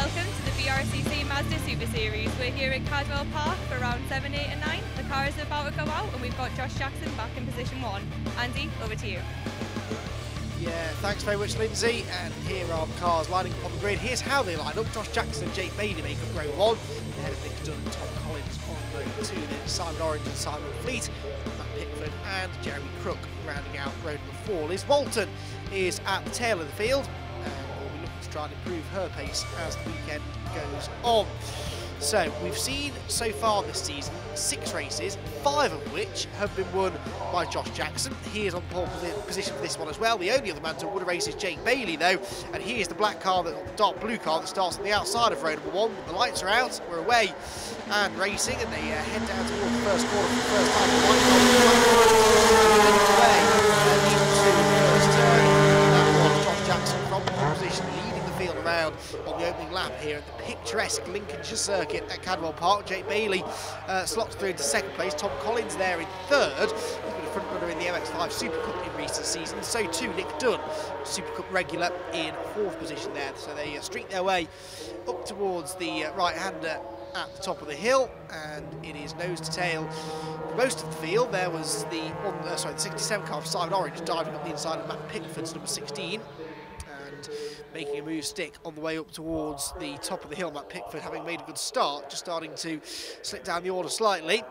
Welcome to the BRSCC Mazda Super Series. We're here at Cadwell Park for round 7, 8 and 9. The car is about to go out and we've got Josh Jackson back in position 1. Andy, over to you. Yeah, thanks very much, Lindsay. And here are the cars lining up on the grid. Here's how they line up. Josh Jackson and Jake Bailey make up row 1. Ahead of Lincolnshire and Tom Collins on row 2. Then Simon Orange and Simon Fleet, Matt Pickford and Jeremy Crook rounding out row number 4. Liz Walton is at the tail of the field and will be looking to try and improve her pace as the weekend goes on. So we've seen so far this season 6 races, 5 of which have been won by Josh Jackson. He is on pole position for this one as well. The only other man to win a race is Jake Bailey though, and he is the black car, the dark blue car that starts on the outside of row number 1. The lights are out, we're away and racing, and they head down towards the first corner for the first time. The white car away into the first turn. That was Josh Jackson from pole position, leading the field around on the opening lap here at the picturesque Lincolnshire circuit at Cadwell Park. Jake Bailey slots through into 2nd place. Tom Collins there in 3rd. He's been a front runner in the MX-5 Super Cup in recent seasons. So too Nick Dunn, Super Cup regular, in 4th position there. So they streak their way up towards the right-hander at the top of the hill, and it is nose to tail for most of the field. There was the 67 car of Simon Orange diving up the inside of Matt Pickford's number 16 and making a move stick on the way up towards the top of the hill. Matt Pickford having made a good start, just starting to slip down the order slightly.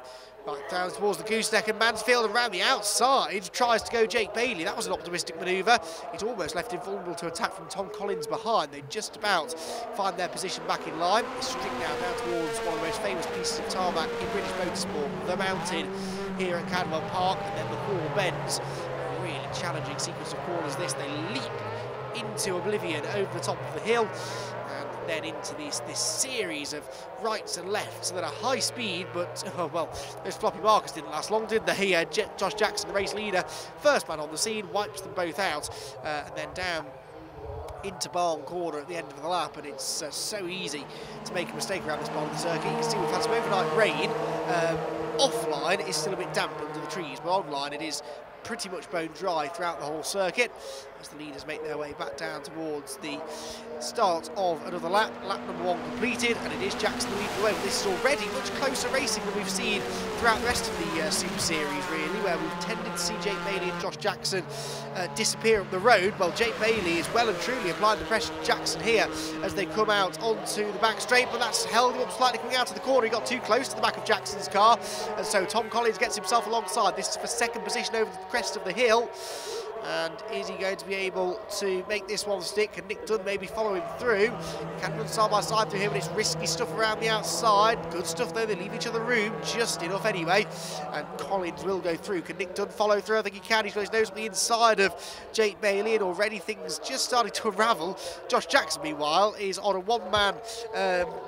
Back down towards the gooseneck and Mansfield, and around the outside tries to go Jake Bailey. That was an optimistic manoeuvre. It almost left him vulnerable to attack from Tom Collins behind. They just about find their position back in line. They streak now down towards one of the most famous pieces of tarmac in British motorsport, the Mountain, here at Cadwell Park, and then the Hall Bends. A really challenging sequence of corners this. They leap into oblivion over the top of the hill, and then into this series of rights and lefts that are high speed, but oh well, those floppy markers didn't last long, did they? Josh Jackson, the race leader, first man on the scene, wipes them both out, and then down into Barn Corner at the end of the lap, and it's so easy to make a mistake around this part of the circuit. You can see we've had some overnight rain. Offline it's still a bit damp under the trees, but online it is pretty much bone dry throughout the whole circuit as the leaders make their way back down towards the start of another lap. Lap number 1 completed, and it is Jackson leading the way. But this is already much closer racing than we've seen throughout the rest of the Super Series, really, where we've tended to see Jake Bailey and Josh Jackson disappear up the road. Well, Jake Bailey is well and truly applying the pressure to Jackson here as they come out onto the back straight, but that's held him up slightly coming out of the corner. He got too close to the back of Jackson's car, and so Tom Collins gets himself alongside. This is for 2nd position over the crest of the hill. And is he going to be able to make this one stick? And Nick Dunn maybe follow him through. Can run side by side through here, but it's risky stuff around the outside. Good stuff though, they leave each other room, just enough anyway. And Collins will go through. Can Nick Dunn follow through? I think he can. He's got his nose on the inside of Jake Bailey, and already things just starting to unravel. Josh Jackson, meanwhile, is on a one-man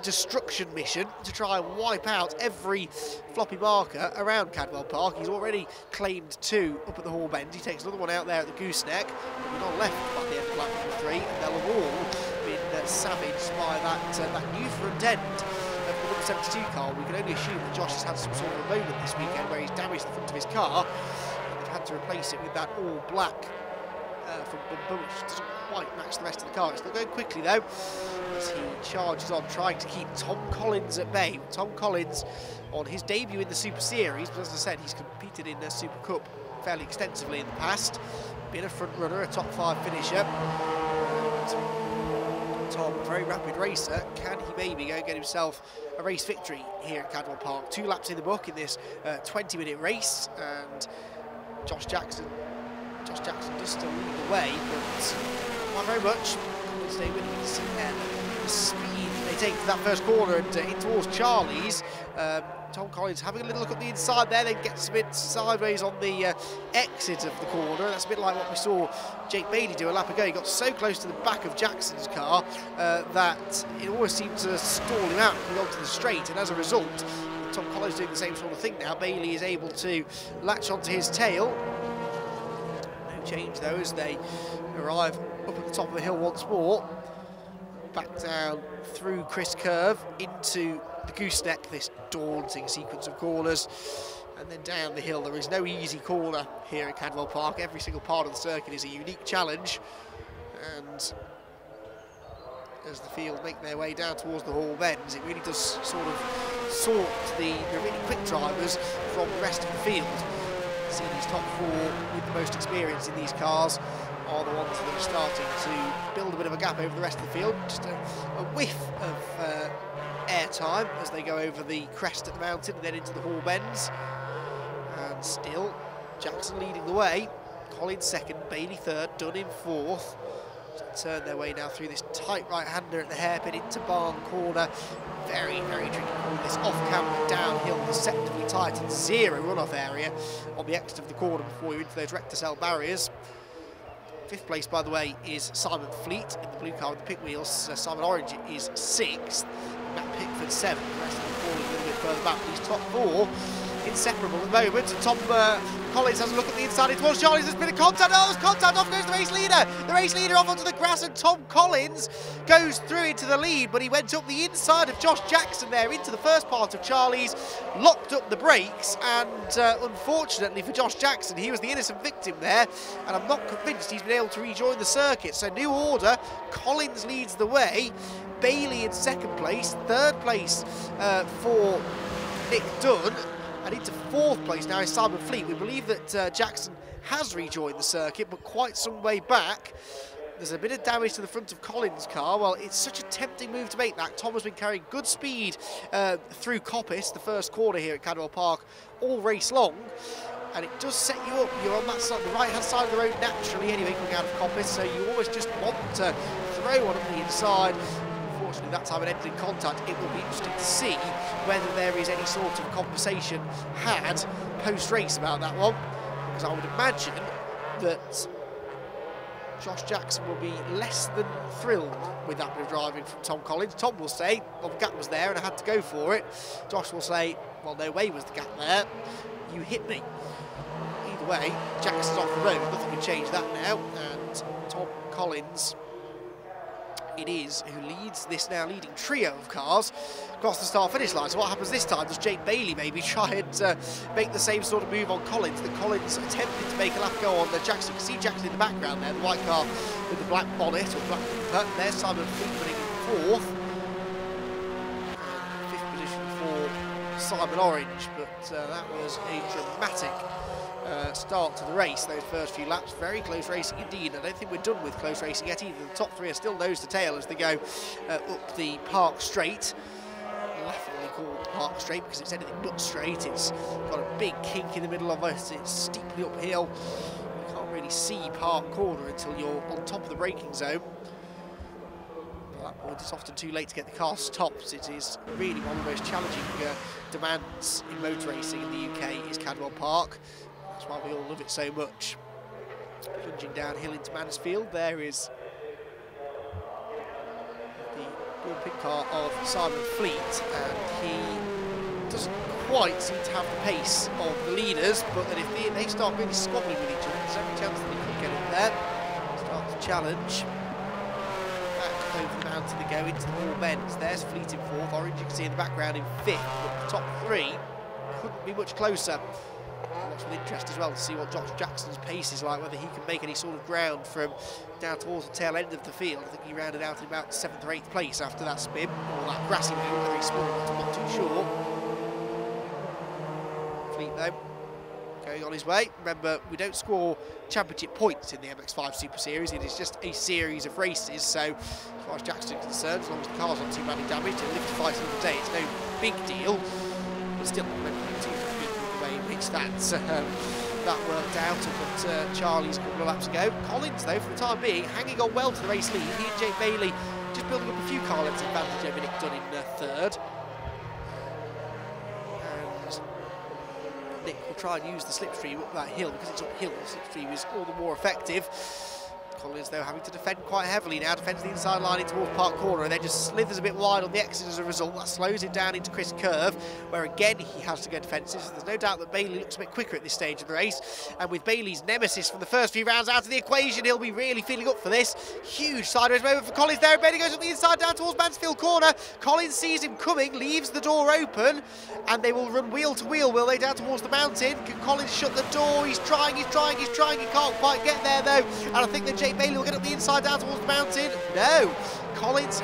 destruction mission to try and wipe out every floppy marker around Cadwell Park. He's already claimed 2 up at the Hall Bend. He takes another one out there at the gooseneck. We're not left by the end of lap number 3, and they'll have all been savaged by that new front end of the number 72 car. We can only assume that Josh has had some sort of a moment this weekend where he's damaged the front of his car, and they've had to replace it with that all black from Bumper, which doesn't quite match the rest of the car. It's still going quickly though as he charges on, trying to keep Tom Collins at bay. Tom Collins on his debut in the Super Series, but as I said, he's competed in the Super Cup fairly extensively in the past, been a front runner, a top 5 finisher. And Tom, a very rapid racer, can he maybe go and get himself a race victory here at Cadwell Park? 2 laps in the book in this 20-minute race, and Josh Jackson does still lead the way, but not very much. Couldn't stay with him. You can see there the speed they take to that first corner and in towards Charlie's. Tom Collins having a little look at the inside there, then gets a bit sideways on the exit of the corner. That's a bit like what we saw Jake Bailey do a lap ago. He got so close to the back of Jackson's car that it almost seemed to stall him out coming onto the straight, and as a result, Tom Collins doing the same sort of thing now. Bailey is able to latch onto his tail. Change though as they arrive up at the top of the hill once more, back down through Chris Curve into the gooseneck, this daunting sequence of corners, and then down the hill. There is no easy corner here at Cadwell Park. Every single part of the circuit is a unique challenge, and as the field make their way down towards the Hall Bends. It really does sort of sort the really quick drivers from the rest of the field. See these top four with the most experience in these cars are the ones that are starting to build a bit of a gap over the rest of the field. Just a whiff of air time as they go over the crest of the mountain and then into the Hall Bends. And still Jackson leading the way. Collins second, Bailey third, Dunn in fourth. Turn their way now through this tight right-hander at the hairpin into Barn Corner. Very, very tricky corner. This off-camber downhill, deceptively tight and zero runoff area on the exit of the corner before you're into those rector-cell barriers. Fifth place, by the way, is Simon Fleet in the blue car with the pit wheels. Simon Orange is sixth. Matt Pickford seventh. The rest of them falling a little bit further back. These top four inseparable at the moment. And Tom Collins has a look at the inside towards Charlie's. There's been a contact. Oh, there's contact. Off goes the race leader. The race leader off onto the grass, and Tom Collins goes through into the lead, but he went up the inside of Josh Jackson there into the first part of Charlie's, locked up the brakes, and unfortunately for Josh Jackson, he was the innocent victim there, and I'm not convinced he's been able to rejoin the circuit. So new order, Collins leads the way, Bailey in second place, third place for Nick Dunn, and into fourth place now is Simon Fleet. We believe that Jackson has rejoined the circuit, but quite some way back. There's a bit of damage to the front of Collins' car. Well, it's such a tempting move to make that. Tom has been carrying good speed through Coppice, the first corner here at Cadwell Park, all race long. And it does set you up. You're on that side, the right-hand side of the road naturally anyway, coming out of Coppice, so you always just want to throw one up the inside. Unfortunately, that time it ended in contact. It will be interesting to see whether there is any sort of conversation had post-race about that one, because I would imagine that Josh Jackson will be less than thrilled with that bit of driving from Tom Collins. Tom will say, well, the gap was there and I had to go for it. Josh will say, well, no way was the gap there. You hit me. Either way, Jackson's off the road. Nothing can change that now. And Tom Collins, it is, who leads this now leading trio of cars across the start-finish line. So what happens this time? Does Jake Bailey maybe try and make the same sort of move on Collins that Collins attempted to make a lap go on Jackson? You can see Jackson in the background there, the white car with the black bonnet or black bumper. There's Simon Fleet running in fourth. And fifth position for Simon Orange, but that was a dramatic start to the race. Those first few laps, very close racing indeed. I don't think we're done with close racing yet either. The top three are still nose to tail as they go up the Park Straight. Laughingly called Park Straight because it's anything but straight. It's got a big kink in the middle of it. It's steeply uphill. You can't really see Park Corner until you're on top of the braking zone. At that point, it's often too late to get the car stopped. It is really one of the most challenging demands in motor racing in the UK is Cadwell Park. That's why we all love it so much. Plunging downhill into Mansfield, there is the blue pit car of Simon Fleet, and he doesn't quite seem to have the pace of the leaders, but then if they start really squabbling with each other, there's every chance that they could get in there. Start to challenge. Back over the mountain they go into the Hall Bends. There's Fleet in fourth, Orange you can see in the background in fifth, but the top three couldn't be much closer. Watch with interest as well to see what Josh Jackson's pace is like, whether he can make any sort of ground from down towards the tail end of the field. I think he rounded out in about 7th or 8th place after that spin, or that grassy move, very small, I'm not too sure. Fleet though, going on his way. Remember, we don't score championship points in the MX-5 Super Series, it is just a series of races, so as far as Jackson's concerned, as long as the car's not too badly damaged and live to fight another day, it's no big deal, but still not too that worked out at Charlie's a couple of laps ago. Collins, though, for the time being, hanging on well to the race lead. He and Jake Bailey just building up a few car lengths advantage over Nick Dunn in third. And Nick will try and use the slipstream up that hill because it's uphill. The slipstream is all the more effective. Collins, though, having to defend quite heavily now, defends the inside line in towards Park Corner and then just slithers a bit wide on the exit as a result. That slows him down into Chris Curve, where again he has to go defensive. So there's no doubt that Bailey looks a bit quicker at this stage of the race, and with Bailey's nemesis from the first few rounds out of the equation, he'll be really feeling up for this. Huge sideways moment for Collins there, and Bailey goes up the inside down towards Mansfield Corner. Collins sees him coming, leaves the door open, and they will run wheel to wheel, will they, down towards the mountain. Can Collins shut the door? He's trying, he can't quite get there though, and I think that Jake Bailey will get up the inside down towards the mountain. No, Collins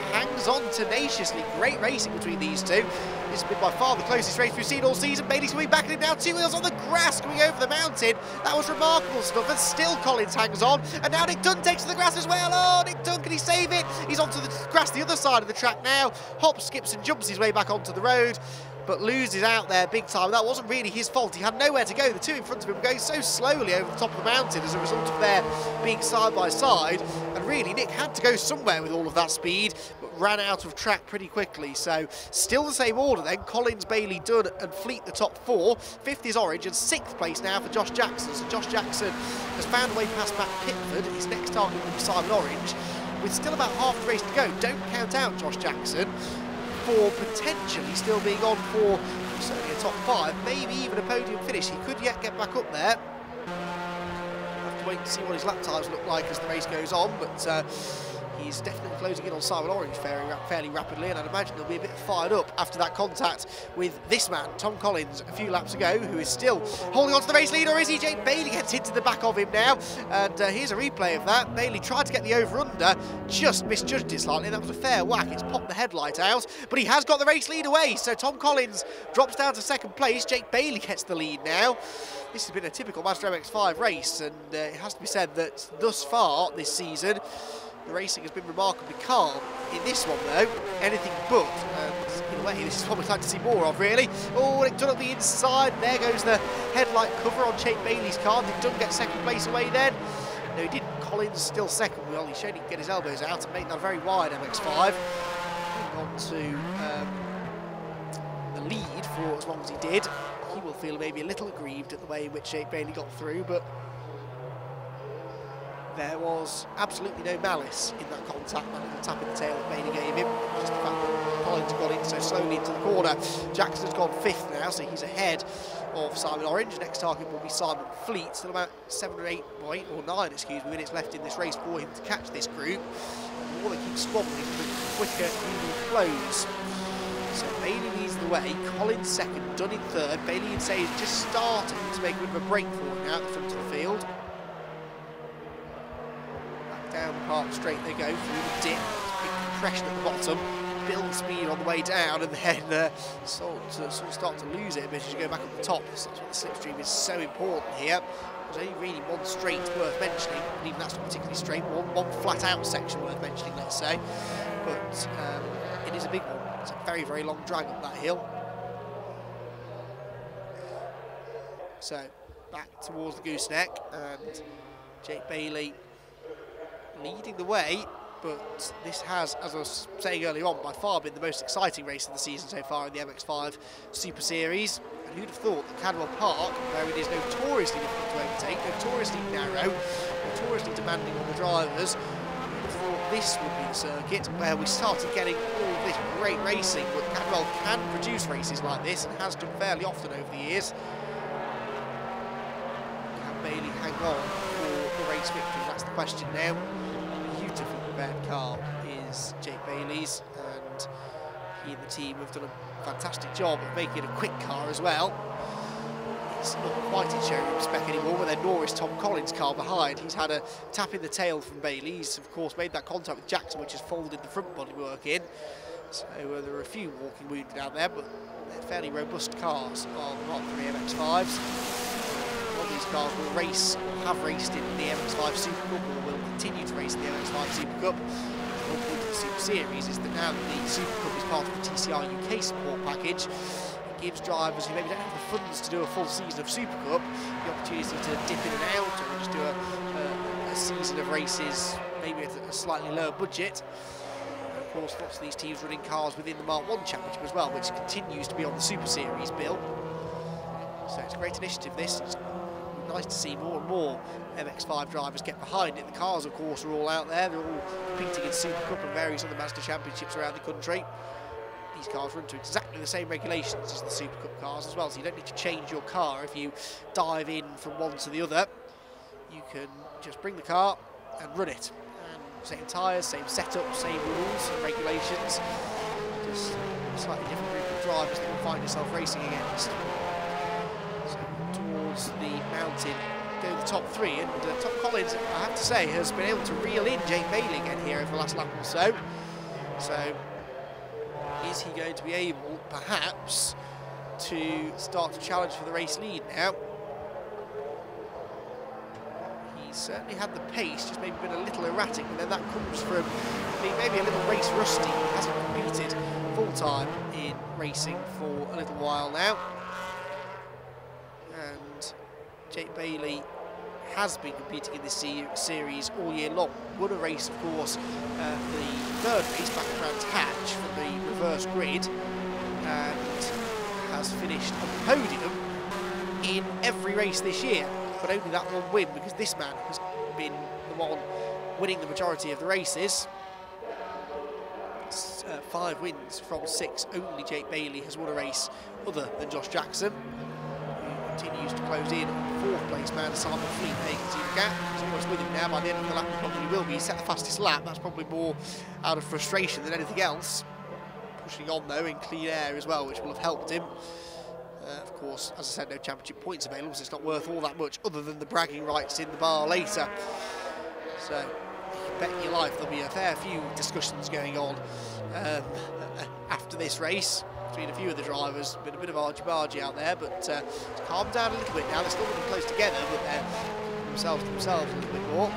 on tenaciously. Great racing between these two. This has been by far the closest race we've seen all season. Bailey's coming back in now, 2 wheels on the grass coming over the mountain. That was remarkable stuff, and still Collins hangs on. And now Nick Dunn takes to the grass as well. Oh, Nick Dunn, can he save it? He's onto the grass the other side of the track now. Hops, skips and jumps his way back onto the road, but loses out there big time. That wasn't really his fault. He had nowhere to go. The two in front of him were going so slowly over the top of the mountain as a result of their being side by side. And really, Nick had to go somewhere with all of that speed, but ran out of track pretty quickly. So still the same order then. Collins, Bailey, Dunn and Fleet the top four. 5th is Orange and 6th place now for Josh Jackson. So Josh Jackson has found a way past Matt Pitford. His next target will be Simon Orange. With still about half the race to go, don't count out Josh Jackson for potentially still being on for certainly a top 5, maybe even a podium finish. He could yet get back up there. We'll have to wait and see what his lap times look like as the race goes on, but he's definitely closing in on Simon Orange fairly rapidly, and I'd imagine he'll be a bit fired up after that contact with this man, Tom Collins, a few laps ago, who is still holding on to the race lead, or is he? Jake Bailey gets into the back of him now, and here's a replay of that. Bailey tried to get the over-under, just misjudged it slightly, and that was a fair whack. It's popped the headlight out, but he has got the race lead away, so Tom Collins drops down to 2nd place. Jake Bailey gets the lead now. This has been a typical Mazda MX-5 race, and it has to be said that thus far this season, the racing has been remarkably calm. In this one, though, anything but. And in a way, this is what we'd like to see more of, really. Oh, Nick Dunn on the inside. There goes the headlight cover on Jake Bailey's car. Did Dunn get 2nd place away then? No, he didn't. Collins still 2nd. Well, he showed he can get his elbows out and make that a very wide MX-5. Moving on to the lead for as long as he did. He will feel maybe a little aggrieved at the way in which Jake Bailey got through, but there was absolutely no malice in that contact, that little tap in the tail that Bailey gave him. Just the fact that Collins got in so slowly into the corner. Jackson's gone 5th now, so he's ahead of Simon Orange. Next target will be Simon Fleet. Still about 7 or 8, or 8 or 9, excuse me, minutes left in this race for him to catch this group. The more they keep squabbling, the quicker he will close. So Bailey leads the way, Collins 2nd, Dunn in 3rd. Bailey, you'd say, is just starting to make a bit of a break for him now at the front of the field. Down the park straight they go through the dip, big compression at the bottom, build speed on the way down, and then sort of start to lose it a bit as you go back up the top. So that's what the slipstream is so important here. There's only really one straight worth mentioning, and even that's not particularly straight, one flat out section worth mentioning, let's say. But it is a big one. It's a very, very long drag up that hill. So back towards the gooseneck, and Jake Bailey leading the way, but this has, as I was saying earlier on, by far been the most exciting race of the season so far in the MX-5 Super Series. And who'd have thought that Cadwell Park, where it is notoriously difficult to overtake, notoriously narrow, notoriously demanding on the drivers, who'd have thought this would be the circuit where we started getting all this great racing, but Cadwell can produce races like this and has done fairly often over the years. Can Bailey hang on for the race victory? That's the question now. Beautifully prepared car is Jake Bailey's, and he and the team have done a fantastic job of making it a quick car as well. It's not quite in showroom spec anymore, but then nor is Tom Collins' car behind. He's had a tap in the tail from Bailey. He's of course made that contact with Jackson, which has folded the front bodywork in. So there are a few walking wounded out there, but they're fairly robust cars on the Mark III MX-5s. One of these cars will race, or have raced in the MX-5 Super Cup, or will continue to race in the MX-5 Super Cup. The whole point of the Super Series is that now that the Super Cup is part of the TCR UK support package, it gives drivers who maybe don't have the funds to do a full season of Super Cup the opportunity to dip in and out, or just do a season of races maybe at a slightly lower budget. And of course, lots of these teams running cars within the Mark 1 Championship as well, which continues to be on the Super Series bill. So it's a great initiative, this. It's nice to see more and more MX-5 drivers get behind it. The cars, of course, are all out there. They're all competing in Super Cup and various other Mazda Championships around the country. These cars run to exactly the same regulations as the Super Cup cars as well, so you don't need to change your car if you dive in from one to the other. You can just bring the car and run it. And same tyres, same setup, same rules and regulations. Just a slightly different group of drivers that you'll find yourself racing against. Towards the mountain, go the top three, and Tom Collins, I have to say, has been able to reel in Jake Bailey again here over the last lap or so. So Is he going to be able, perhaps, to start to challenge for the race lead now? He's certainly had the pace, just maybe been a little erratic, and then that comes from being maybe a little race rusty. He hasn't competed full-time in racing for a little while now. And Jake Bailey has been competing in this series all year long. Won a race, of course, the third race back around Hatch from the reverse grid, and has finished on the podium in every race this year, but only that one win, because this man has been the one winning the majority of the races. 5 wins from 6. Only Jake Bailey has won a race other than Josh Jackson, who continues to close in on 4th place man Simon Fleet. There you can see the gap. He's almost with him now. By the end of the lap he probably will be. He set the fastest lap. That's probably more out of frustration than anything else. Pushing on though in clean air as well, which will have helped him. Of course, as I said, no championship points available, so it's not worth all that much other than the bragging rights in the bar later. So you can bet your life there'll be a fair few discussions going on after this race between a few of the drivers. Been a bit of argy-bargy out there, but it's calmed down a little bit now. They're still running close together, but they're keeping themselves to themselves a little bit more.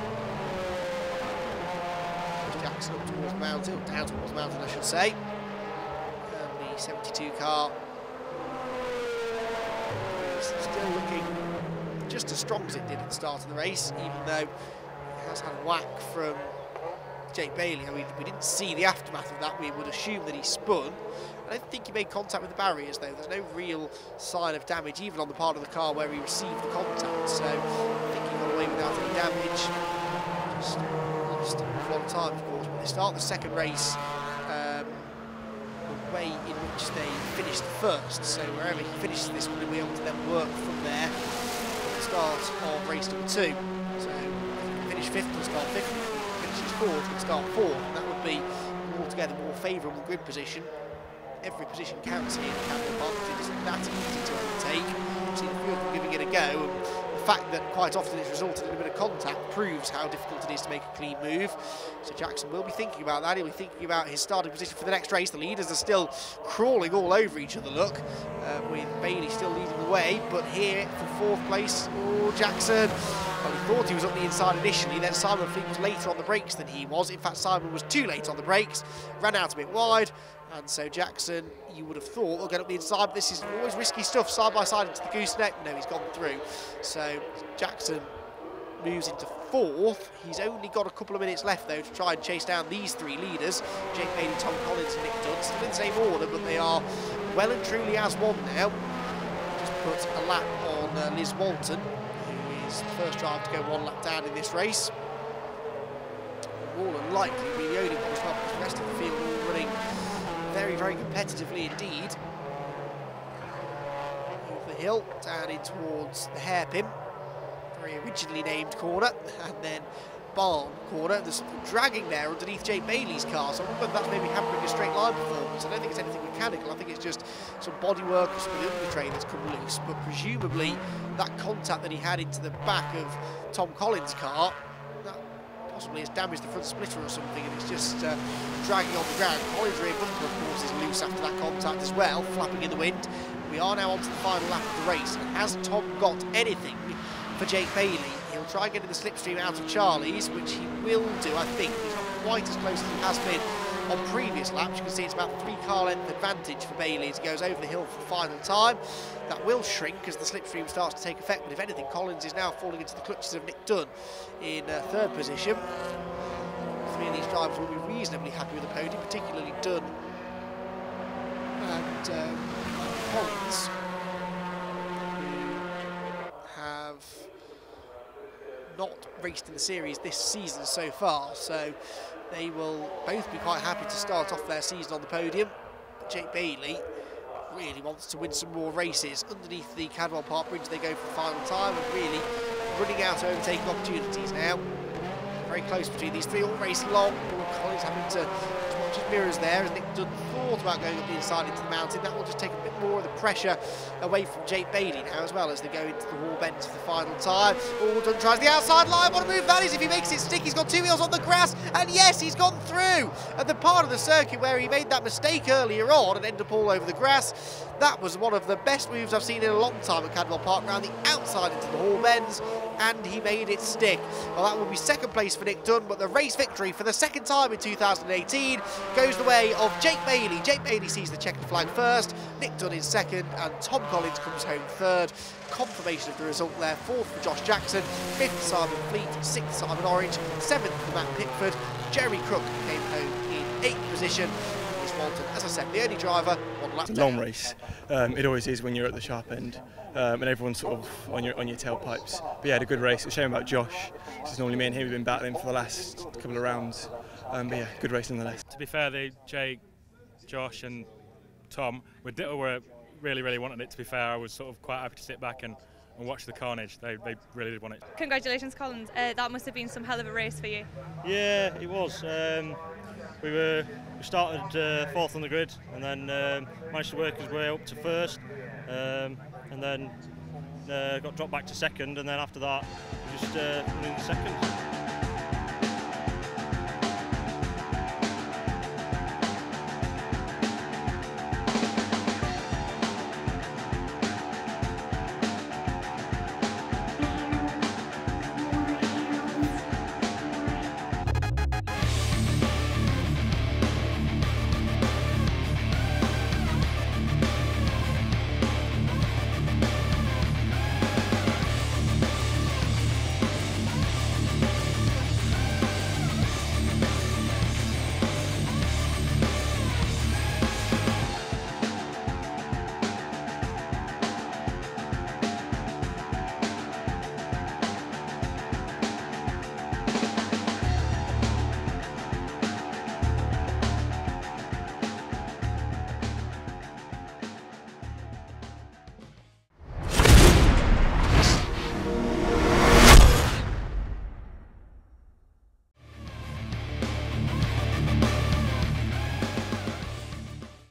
Jackson up towards the mountain, down towards the mountain I should say. And the 72 car is still looking just as strong as it did at the start of the race, even though it has had a whack from Jake Bailey. I mean, we didn't see the aftermath of that. We would assume that he spun. I don't think he made contact with the barriers though. There's no real sign of damage even on the part of the car where he received the contact, so I think he got away without any damage. Just lost a lot of time, of course. But they start the second race the way in which they finished first, so wherever he finishes this one, he'll be able to then work from there at the start of race number 2. So if he finish 5th, he'll start 5th. If he finishes 4th, he'll start 4th, and that would be altogether more favourable grid position. Every position counts here in Cadwell Park. It isn't that easy to overtake. We've seen a few of them giving it a go, and the fact that quite often it's resulted in a bit of contact proves how difficult it is to make a clean move. So Jackson will be thinking about that. He'll be thinking about his starting position for the next race. The leaders are still crawling all over each other, look, with Bailey still leading the way. But here for 4th place, oh, Jackson. Well, he thought he was up the inside initially, then Simon Fleet was later on the brakes than he was. In fact, Simon was too late on the brakes, ran out a bit wide, and so Jackson, you would have thought, will get up the inside, but this is always risky stuff, side by side into the gooseneck. No, he's gone through. So Jackson moves into 4th. He's only got a couple of minutes left, though, to try and chase down these 3 leaders, Jake Bailey, Tom Collins and Nick Dunn. Still in the same order, but they are well and truly as one now. Just put a lap on Liz Walton, who is the first driver to go 1 lap down in this race. More than likely be the only one as well, because the rest of the field all running very, very competitively indeed. Over the hill, down in towards the hairpin, very originally named corner, and then barn corner. There's some dragging there underneath Jake Bailey's car, so I wonder whether that's maybe hampering a straight line performance. I don't think it's anything mechanical. I think it's just some bodywork or some of the undertrain that's come loose, but presumably that contact that he had into the back of Tom Collins' car, that possibly has damaged the front splitter or something, and it's just dragging on the ground. Collins' rear bumper, of course, is loose after that contact as well, flapping in the wind. We are now on to the final lap of the race, and has Tom got anything for Jake Bailey? He'll try getting the slipstream out of Charlie's, which he will do, I think. He's not quite as close as he has been on previous laps. You can see it's about 3 car length advantage for Bailey as he goes over the hill for the final time. That will shrink as the slipstream starts to take effect, but if anything, Collins is now falling into the clutches of Nick Dunn in 3rd position. 3 of these drivers will be reasonably happy with the podium, particularly Dunn and Collins, who have not raced in the series this season so far, so they will both be quite happy to start off their season on the podium. But Jake Bailey really wants to win some more races. Underneath the Cadwell Park Bridge they go for the final time, and really running out of overtaking opportunities now. Very close between these 3, all race long. Collins having to just mirrors there as Nick Dunn thought about going up the inside into the mountain. That will just take a bit more of the pressure away from Jake Bailey now as well as they go into the wall bend for the final time. Oh, Dunn tries the outside line. What a move that is if he makes it stick. He's got 2 wheels on the grass, and yes, he's gone through at the part of the circuit where he made that mistake earlier on and ended up all over the grass. That was one of the best moves I've seen in a long time at Cadwell Park, round the outside into the hall bends, and he made it stick. Well, that will be second place for Nick Dunn, but the race victory for the second time in 2018 goes the way of Jake Bailey. Jake Bailey sees the checkered flag first, Nick Dunn in second, and Tom Collins comes home third. Confirmation of the result there. Fourth for Josh Jackson, fifth Simon Fleet, sixth Simon Orange, seventh for Matt Pickford. Jeremy Crook came home in eighth position. Walton, as I said, the only driver on lap. It's a long race. It always is when you're at the sharp end, and everyone's sort of on your tailpipes. But yeah, had a good race. It's a shame about Josh. It's normally me and him have been battling for the last couple of rounds. But yeah, good race nonetheless. To be fair, Jake, Josh, and Tom were really wanted it. To be fair, I was sort of quite happy to sit back and watch the carnage. They really did want it. Congratulations, Collins. That must have been some hell of a race for you. Yeah, it was. We started fourth on the grid and then managed to work his way up to first, and then got dropped back to second, and then after that just running second.